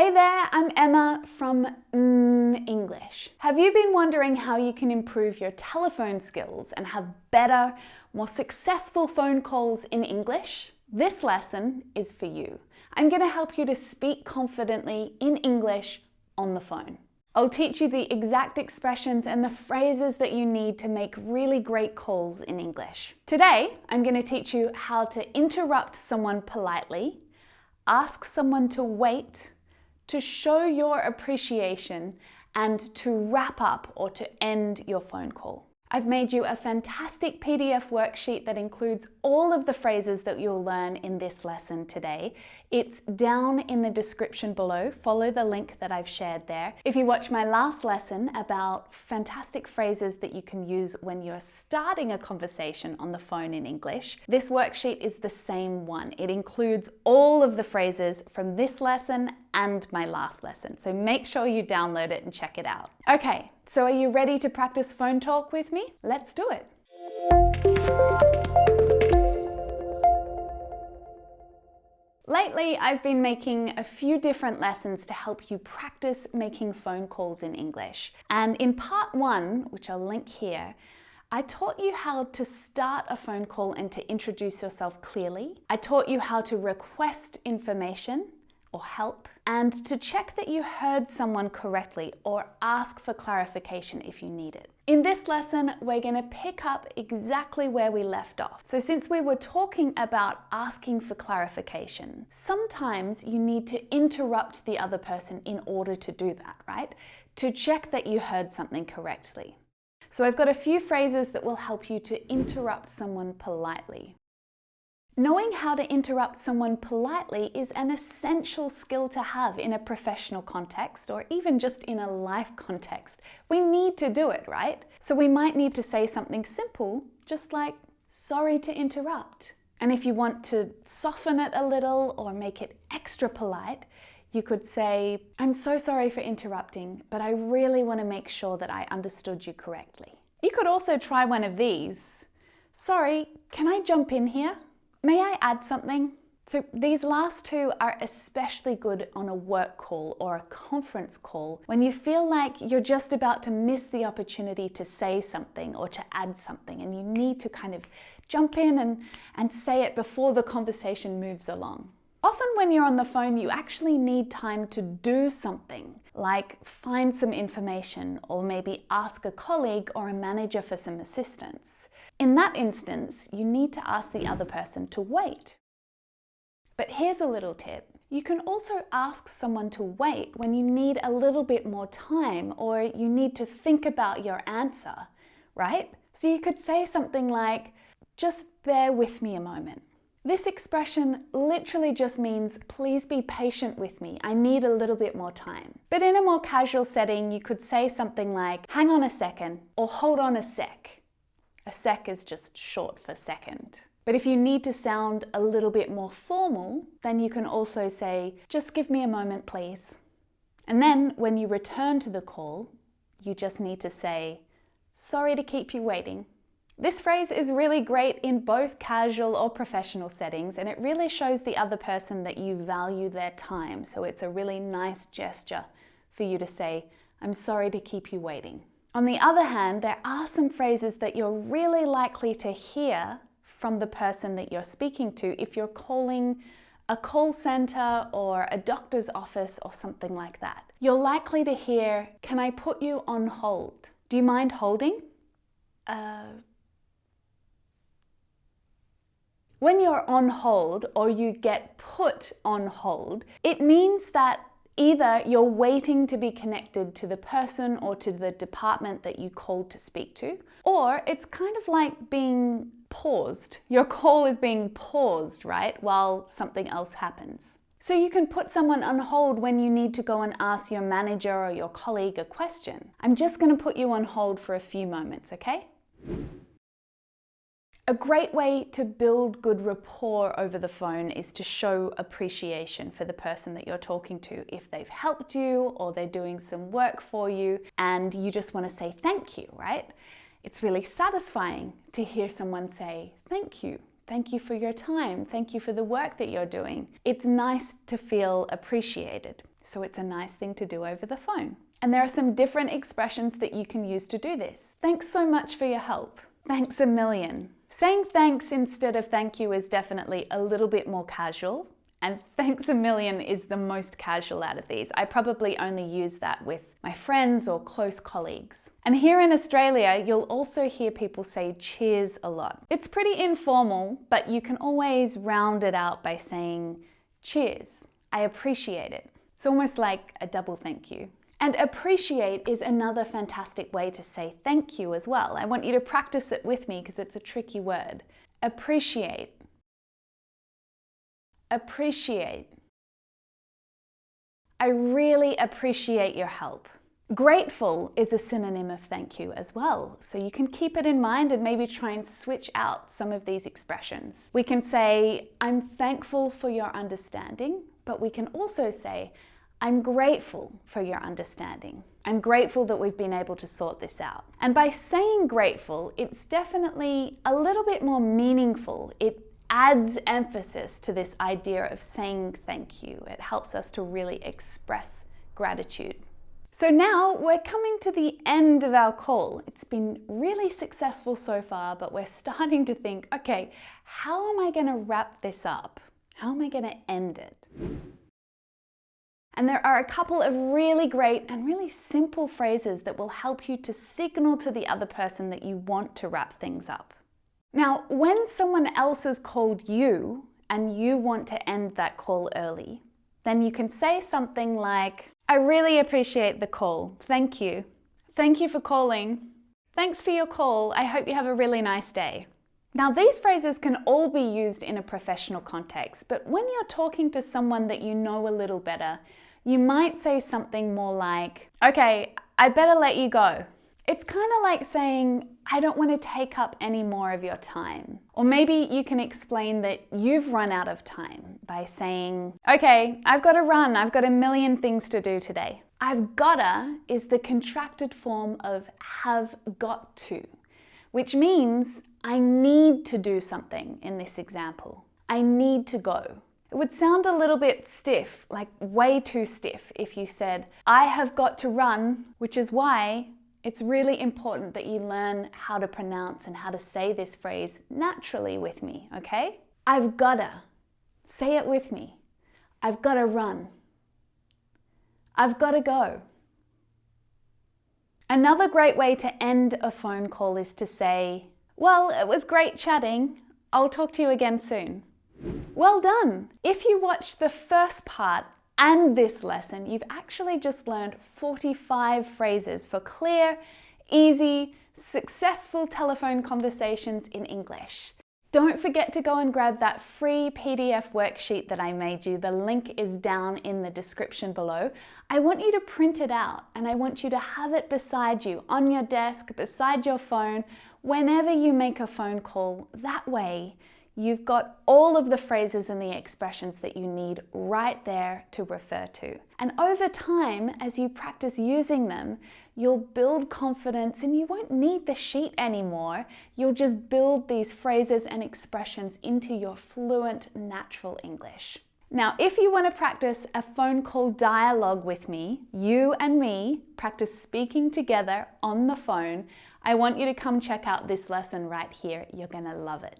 Hey there, I'm Emma from English. Have you been wondering how you can improve your telephone skills and have better, more successful phone calls in English? This lesson is for you. I'm going to help you to speak confidently in English on the phone. I'll teach you the exact expressions and the phrases that you need to make really great calls in English. Today, I'm going to teach you how to interrupt someone politely, ask someone to wait, to show your appreciation, and to wrap up or to end your phone call. I've made you a fantastic PDF worksheet that includes all of the phrases that you'll learn in this lesson today. It's down in the description below. Follow the link that I've shared there. If you watch my last lesson about fantastic phrases that you can use when you're starting a conversation on the phone in English, this worksheet is the same one. It includes all of the phrases from this lesson and my last lesson. So make sure you download it and check it out. Okay, so are you ready to practice phone talk with me? Let's do it. Lately, I've been making a few different lessons to help you practice making phone calls in English. And in part 1, which I'll link here, I taught you how to start a phone call and to introduce yourself clearly. I taught you how to request information or help, and to check that you heard someone correctly or ask for clarification if you need it. In this lesson, we're going to pick up exactly where we left off. So since we were talking about asking for clarification, sometimes you need to interrupt the other person in order to do that, right? To check that you heard something correctly. So I've got a few phrases that will help you to interrupt someone politely. Knowing how to interrupt someone politely is an essential skill to have in a professional context or even just in a life context. We need to do it, right? So we might need to say something simple, just like, sorry to interrupt. And if you want to soften it a little or make it extra polite, you could say, I'm so sorry for interrupting, but I really want to make sure that I understood you correctly. You could also try one of these. Sorry, can I jump in here? May I add something? So these last two are especially good on a work call or a conference call when you feel like you're just about to miss the opportunity to say something or to add something and you need to kind of jump in and say it before the conversation moves along. Often when you're on the phone, you actually need time to do something, like find some information or maybe ask a colleague or a manager for some assistance. In that instance, you need to ask the other person to wait. But here's a little tip. You can also ask someone to wait when you need a little bit more time or you need to think about your answer, right? So you could say something like, just bear with me a moment. This expression literally just means, please be patient with me. I need a little bit more time. But in a more casual setting, you could say something like, hang on a second or hold on a sec. A sec is just short for second. But if you need to sound a little bit more formal, then you can also say, just give me a moment, please. And then when you return to the call, you just need to say, sorry to keep you waiting. This phrase is really great in both casual or professional settings, and it really shows the other person that you value their time. So it's a really nice gesture for you to say, I'm sorry to keep you waiting. On the other hand, there are some phrases that you're really likely to hear from the person that you're speaking to if you're calling a call center or a doctor's office or something like that. You're likely to hear, can I put you on hold? Do you mind holding? When you're on hold or you get put on hold, it means that either you're waiting to be connected to the person or to the department that you called to speak to, or it's kind of like being paused. Your call is being paused, right, while something else happens. So you can put someone on hold when you need to go and ask your manager or your colleague a question. I'm just going to put you on hold for a few moments, okay? A great way to build good rapport over the phone is to show appreciation for the person that you're talking to. If they've helped you or they're doing some work for you and you just want to say thank you, right? It's really satisfying to hear someone say thank you. Thank you for your time. Thank you for the work that you're doing. It's nice to feel appreciated. So it's a nice thing to do over the phone. And there are some different expressions that you can use to do this. Thanks so much for your help. Thanks a million. Saying thanks instead of thank you is definitely a little bit more casual, and thanks a million is the most casual out of these. I probably only use that with my friends or close colleagues. And here in Australia, you'll also hear people say cheers a lot. It's pretty informal, but you can always round it out by saying cheers. I appreciate it. It's almost like a double thank you. And appreciate is another fantastic way to say thank you as well. I want you to practice it with me because it's a tricky word. Appreciate. Appreciate. I really appreciate your help. Grateful is a synonym of thank you as well, so you can keep it in mind and maybe try and switch out some of these expressions. We can say, I'm thankful for your understanding, but we can also say, I'm grateful for your understanding. I'm grateful that we've been able to sort this out. And by saying grateful, it's definitely a little bit more meaningful. It adds emphasis to this idea of saying thank you. It helps us to really express gratitude. So now we're coming to the end of our call. It's been really successful so far, but we're starting to think, okay, how am I going to wrap this up? How am I going to end it? And there are a couple of really great and really simple phrases that will help you to signal to the other person that you want to wrap things up. Now, when someone else has called you and you want to end that call early, then you can say something like, I really appreciate the call. Thank you. Thank you for calling. Thanks for your call. I hope you have a really nice day. Now, these phrases can all be used in a professional context, but when you're talking to someone that you know a little better, you might say something more like, okay, I'd better let you go. It's kind of like saying, I don't want to take up any more of your time. Or maybe you can explain that you've run out of time by saying, okay, I've got to run. I've got a million things to do today. I've gotta is the contracted form of have got to, which means I need to do something in this example. I need to go. It would sound a little bit stiff, like way too stiff, if you said, I have got to run, which is why it's really important that you learn how to pronounce and how to say this phrase naturally with me, okay? I've gotta. Say it with me. I've gotta run. I've gotta go. Another great way to end a phone call is to say, well, it was great chatting. I'll talk to you again soon. Well done! If you watched the first part and this lesson, you've actually just learned 45 phrases for clear, easy, successful telephone conversations in English. Don't forget to go and grab that free PDF worksheet that I made you. The link is down in the description below. I want you to print it out and I want you to have it beside you, on your desk, beside your phone, whenever you make a phone call. That way, you've got all of the phrases and the expressions that you need right there to refer to. And over time, as you practice using them, you'll build confidence and you won't need the sheet anymore. You'll just build these phrases and expressions into your fluent, natural English. Now, if you want to practice a phone call dialogue with me, you and me, practice speaking together on the phone, I want you to come check out this lesson right here. You're going to love it.